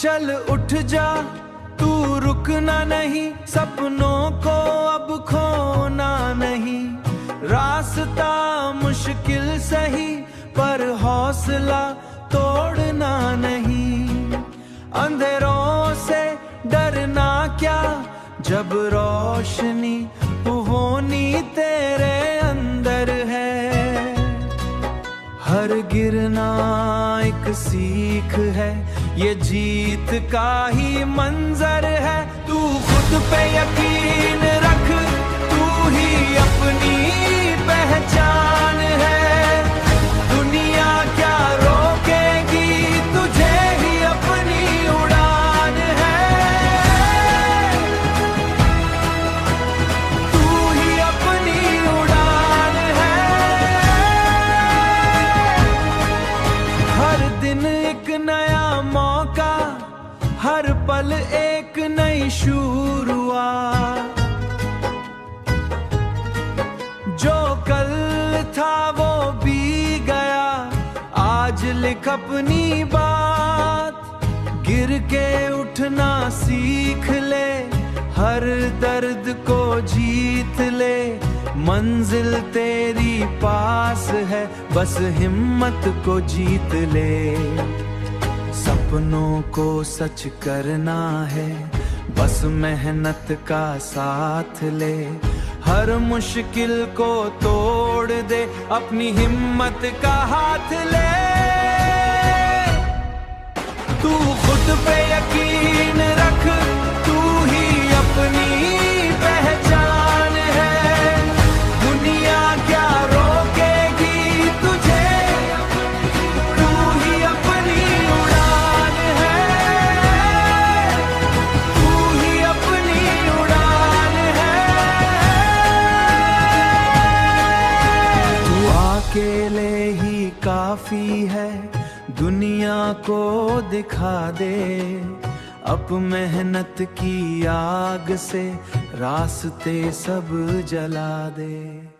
चल उठ जा, तू रुकना नहीं, सपनों को अब खोना नहीं। रास्ता मुश्किल सही पर हौसला तोड़ना नहीं। अंधेरों से डरना क्या, जब रोशनी होनी तेरे अंदर है। हर गिरना एक सीख है, ये जीत का ही मंजर है। तू खुद पे यकीन रख, तू ही अपनी पहचान है। दुनिया क्या रोकेगी तुझे, ही अपनी उड़ान है। तू ही अपनी उड़ान है। हर दिन एक नया मौका, हर पल एक नई शुरुआत। जो कल था वो भी गया, आज लिख अपनी बात। गिर के उठना सीख ले, हर दर्द को जीत ले। मंजिल तेरी पास है, बस हिम्मत को जीत ले। सपनों को सच करना है, बस मेहनत का साथ ले। हर मुश्किल को तोड़ दे, अपनी हिम्मत का हाथ ले। तू खुद पे यकीन रख, तू ही अपनी पहचान है। दुनिया क्या रोकेगी तुझे, तू ही अपनी उड़ान है। तू ही अपनी उड़ान है। तू अकेले ही काफी है, दुनिया को दिखा दे। अब मेहनत की आग से रास्ते सब जला दे।